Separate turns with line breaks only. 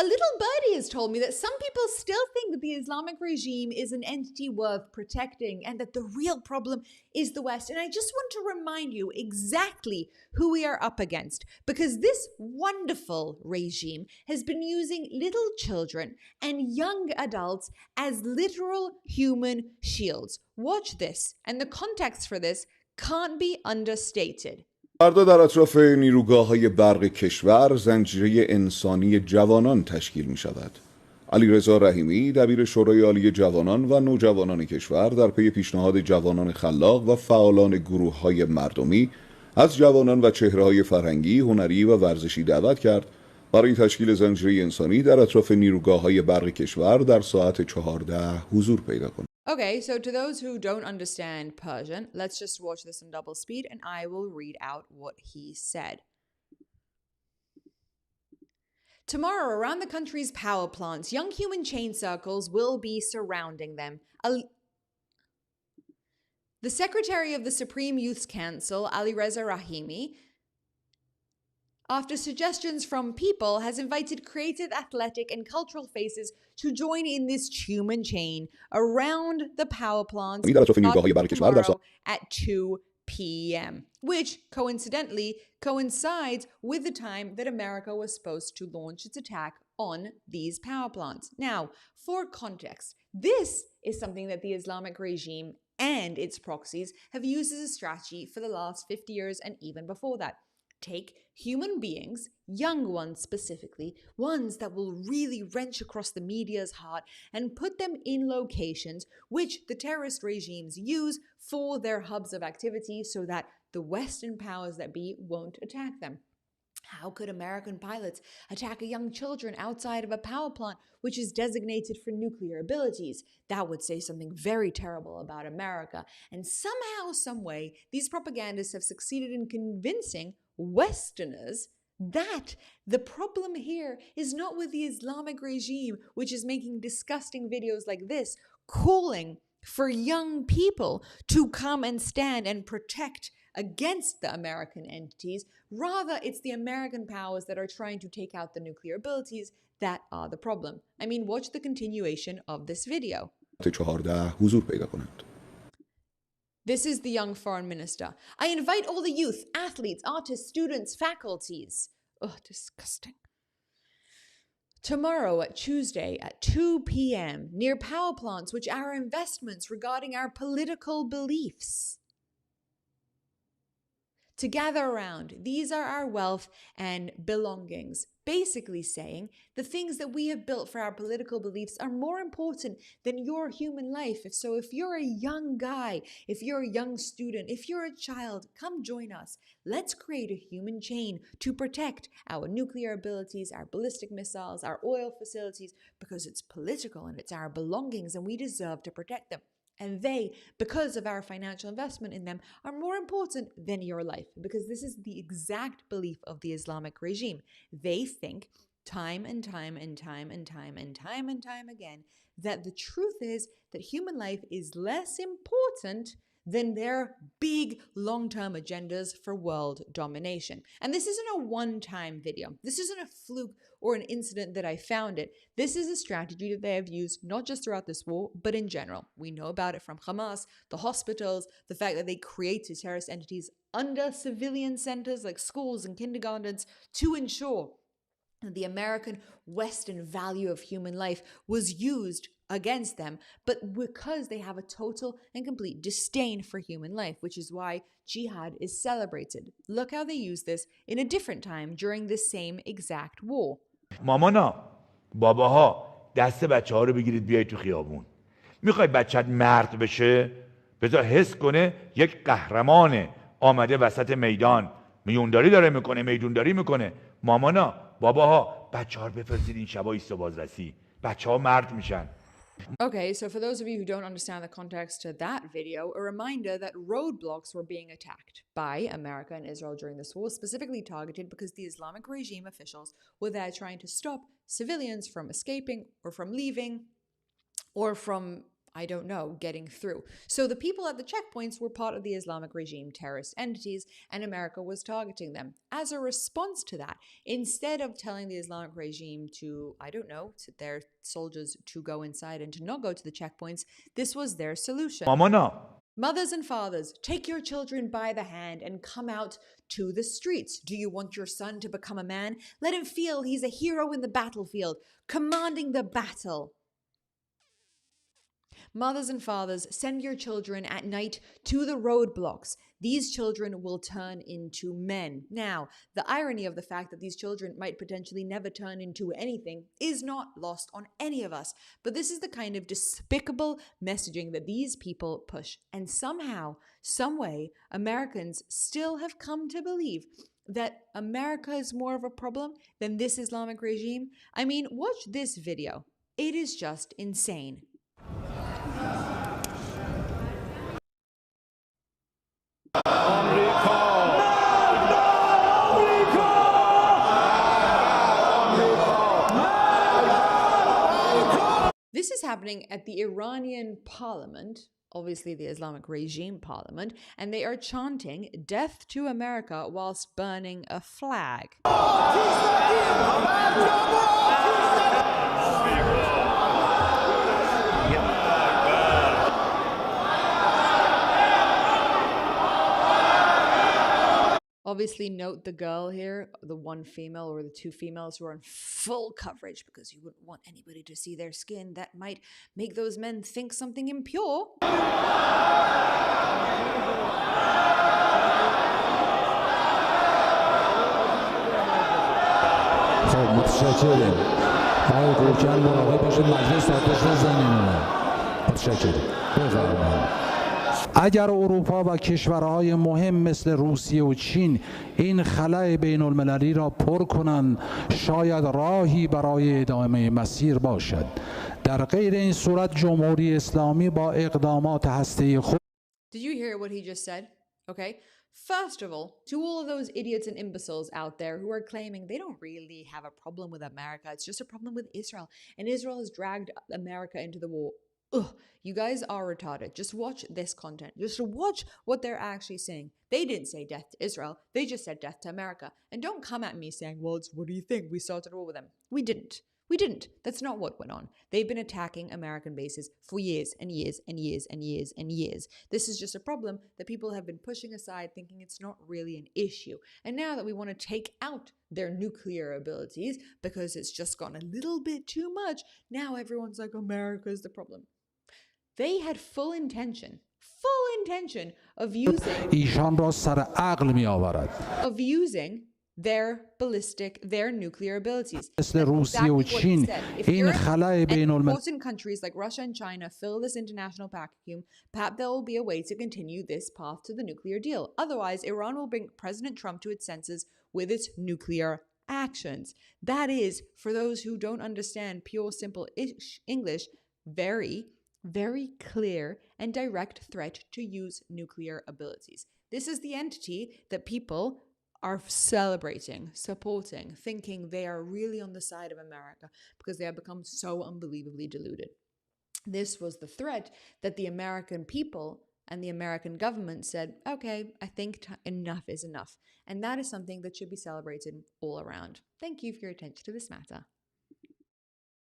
A little birdie has told me that some people still think that the Islamic regime is an entity worth protecting and that the real problem is the West. And I just want to remind you exactly who we are up against, because this wonderful regime has been using little children and young adults as literal human shields. Watch this, and the context for this can't be understated.
فردا در اطراف نیروگاه‌های برق کشور زنجیره انسانی جوانان تشکیل می شود. علیرضا رحیمی دبیر شورای عالی جوانان و نوجوانان کشور در پی پیشنهاد جوانان خلاق و فعالان گروه‌های مردمی از جوانان و چهره‌های فرهنگی، هنری و ورزشی دعوت کرد برای تشکیل زنجیره انسانی در اطراف نیروگاه‌های برق کشور در ساعت 14 حضور پیدا کنند.
Okay, so to those who don't understand Persian, let's just watch this in double speed and I will read out what he said. Tomorrow, around the country's power plants, young human chain circles will be surrounding them. The Secretary of the Supreme Youth Council, Alireza Rahimi, after suggestions from people, has invited creative, athletic, and cultural faces to join in this human chain around the power plants tomorrow at 2 p.m., which coincidentally coincides with the time that America was supposed to launch its attack on these power plants. Now, for context, this is something that the Islamic regime and its proxies have used as a strategy for the last 50 years and even before that. Take human beings, young ones specifically, ones that will really wrench across the media's heart, and put them in locations which the terrorist regimes use for their hubs of activity so that the Western powers that be won't attack them. How could American pilots attack young children outside of a power plant which is designated for nuclear abilities? That would say something very terrible about America. And somehow, some way, these propagandists have succeeded in convincing Westerners that the problem here is not with the Islamic regime, which is making disgusting videos like this, calling for young people to come and stand and protect against the American entities. Rather, it's the American powers that are trying to take out the nuclear abilities that are the problem. I mean, watch the continuation of this video. This is the young foreign minister. I invite all the youth, athletes, artists, students, faculties. Oh, disgusting. Tomorrow, Tuesday at 2 p.m., near power plants, which are investments regarding our political beliefs, to gather around. These are our wealth and belongings. Basically saying the things that we have built for our political beliefs are more important than your human life. So if you're a young guy, if you're a young student, if you're a child, come join us. Let's create a human chain to protect our nuclear abilities, our ballistic missiles, our oil facilities, because it's political and it's our belongings and we deserve to protect them. And they, because of our financial investment in them, are more important than your life, because this is the exact belief of the Islamic regime. They think time and time and time and time and time and time again that the truth is that human life is less important than their big long-term agendas for world domination. And this isn't a one-time video. This isn't a fluke or an incident that I found it. This is a strategy that they have used not just throughout this war, but in general. We know about it from Hamas, the hospitals, the fact that they created terrorist entities under civilian centers like schools and kindergartens to ensure that the American Western value of human life was used against them, but because they have a total and complete disdain for human life, which is why jihad is celebrated. Look how they use this in a different time during the same exact war.
مامانا، باباها، دست بچه‌ها رو بگیرید بیایید تو خیابون. میخوای بچت مرد بشه؟ بذار حس کنه یک قهرمانه آمده وسط میدان. میونداری داره میکنه، میدونداری میکنه. مامانا، باباها، بچه‌ها رو بفرستید این شبا ایست و بازرسی. بچه‌ها مرد میشن.
Okay, so for those of you who don't understand the context to that video, a reminder that roadblocks were being attacked by America and Israel during this war, specifically targeted because the Islamic regime officials were there trying to stop civilians from escaping or from leaving or from I don't know, getting through. So the people at the checkpoints were part of the Islamic regime terrorist entities, and America was targeting them. As a response to that, instead of telling the Islamic regime to, I don't know, to their soldiers to go inside and to not go to the checkpoints, this was their solution.
مامانا
Mothers and fathers, take your children by the hand and come out to the streets. Do you want your son to become a man? Let him feel he's a hero in the battlefield, commanding the battle. Mothers and fathers, send your children at night to the roadblocks. These children will turn into men. Now, the irony of the fact that these children might potentially never turn into anything is not lost on any of us. But this is the kind of despicable messaging that these people push. And somehow, some way, Americans still have come to believe that America is more of a problem than this Islamic regime. I mean, watch this video. It is just insane. This is happening at the Iranian parliament, obviously the Islamic regime parliament, and they are chanting "Death to America" whilst burning a flag. Obviously, note the girl here, the one female or the two females who are in full coverage because you wouldn't want anybody to see their skin. That might make those men think something impure.
خب متشکرم. آقای گورکن مراقب باشید مجلس آتش نزنین. متشکرم. بفرمایید. اگر اروپا و کشورهای مهم مثل روسیه و چین این خلأ بین المللی را پر کنند شاید راهی برای ادامه مسیر باشد. در غیر این صورت جمهوری اسلامی با اقدامات هسته‌ای خود
Did you hear what he just said? Okay. First of all, to all of those idiots and imbeciles out there who are claiming they don't really have a problem with America, it's just a problem with Israel, and Israel has dragged America into the war. Ugh, you guys are retarded. Just watch this content. Just watch what they're actually saying. They didn't say death to Israel. They just said death to America. And don't come at me saying, well, what do you think? We started a war with them. We didn't. We didn't. That's not what went on. They've been attacking American bases for years and years and years and years and years. This is just a problem that people have been pushing aside, thinking it's not really an issue. And now that we want to take out their nuclear abilities because it's just gone a little bit too much, now everyone's like, America is the problem. They had full intention of using
ایشان را سر عقل می آورد.
of using their nuclear abilities.
مثل روسیه و چین این خلأ بین المللی
Important countries like Russia and China fill this international vacuum, perhaps there will be a way to continue this path to the nuclear deal. Otherwise, Iran will bring President Trump to its senses with its nuclear actions. That is, for those who don't understand pure, simple English, very clear and direct threat to use nuclear abilities. This is the entity that people are celebrating, supporting, thinking they are really on the side of America because they have become so unbelievably deluded. This was the threat that the American people and the American government said, okay, I think enough is enough. And that is something that should be celebrated all around. Thank you for your attention to this matter.